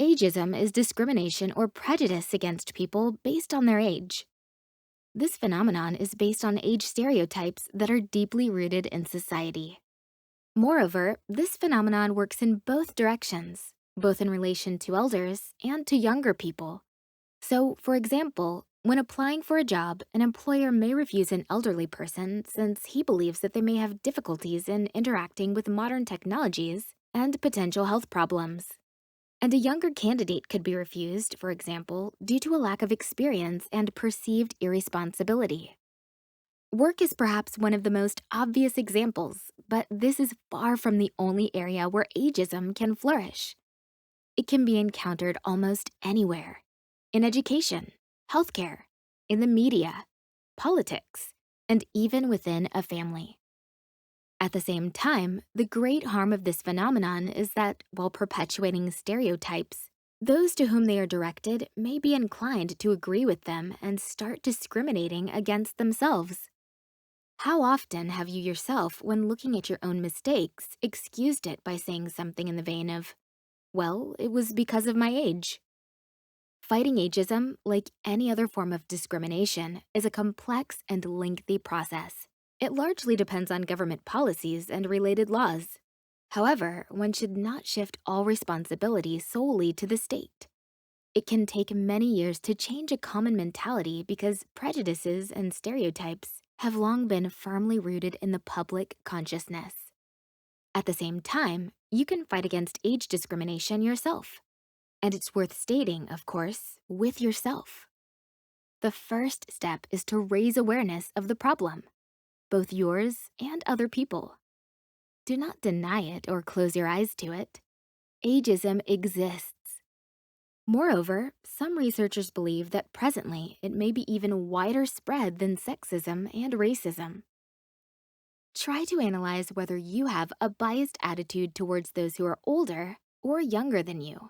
Ageism is discrimination or prejudice against people based on their age. This phenomenon is based on age stereotypes that are deeply rooted in society. Moreover, this phenomenon works in both directions, both in relation to elders and to younger people. So, for example, when applying for a job, an employer may refuse an elderly person since he believes that they may have difficulties in interacting with modern technologies and potential health problems. And a younger candidate could be refused, for example, due to a lack of experience and perceived irresponsibility. Work is perhaps one of the most obvious examples, but this is far from the only area where ageism can flourish. It can be encountered almost anywhere: in education, healthcare, in the media, politics, and even within a family. At the same time, the great harm of this phenomenon is that while perpetuating stereotypes, those to whom they are directed may be inclined to agree with them and start discriminating against themselves. How often have you yourself, when looking at your own mistakes, excused it by saying something in the vein of, "Well, it was because of my age"? Fighting ageism, like any other form of discrimination, is a complex and lengthy process. It largely depends on government policies and related laws. However, one should not shift all responsibility solely to the state. It can take many years to change a common mentality because prejudices and stereotypes have long been firmly rooted in the public consciousness. At the same time, you can fight against age discrimination yourself. And it's worth stating, of course, with yourself. The first step is to raise awareness of the problem, both yours and other people. Do not deny it or close your eyes to it. Ageism exists. Moreover, some researchers believe that presently it may be even wider spread than sexism and racism. Try to analyze whether you have a biased attitude towards those who are older or younger than you.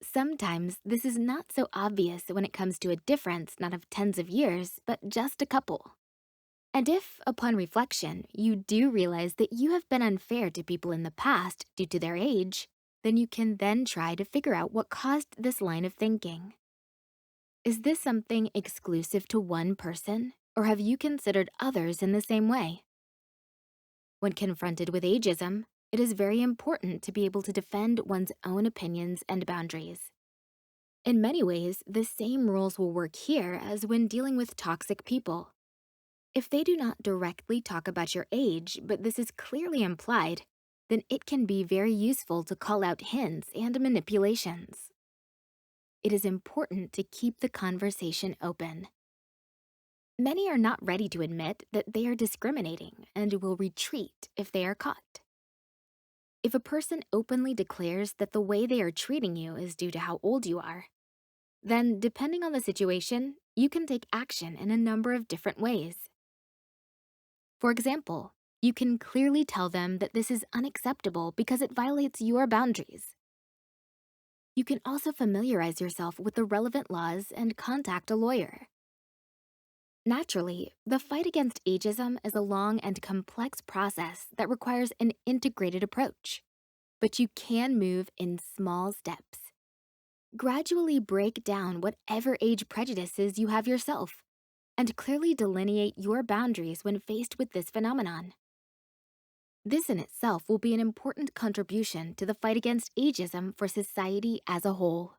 Sometimes this is not so obvious when it comes to a difference not of tens of years, but just a couple. And if, upon reflection, you do realize that you have been unfair to people in the past due to their age, then you can then try to figure out what caused this line of thinking. Is this something exclusive to one person, or have you considered others in the same way? When confronted with ageism, it is very important to be able to defend one's own opinions and boundaries. In many ways, the same rules will work here as when dealing with toxic people. If they do not directly talk about your age, but this is clearly implied, then it can be very useful to call out hints and manipulations. It is important to keep the conversation open. Many are not ready to admit that they are discriminating and will retreat if they are caught. If a person openly declares that the way they are treating you is due to how old you are, then depending on the situation, you can take action in a number of different ways. For example, you can clearly tell them that this is unacceptable because it violates your boundaries. You can also familiarize yourself with the relevant laws and contact a lawyer. Naturally, the fight against ageism is a long and complex process that requires an integrated approach, but you can move in small steps. Gradually break down whatever age prejudices you have yourself, and clearly delineate your boundaries when faced with this phenomenon. This in itself will be an important contribution to the fight against ageism for society as a whole.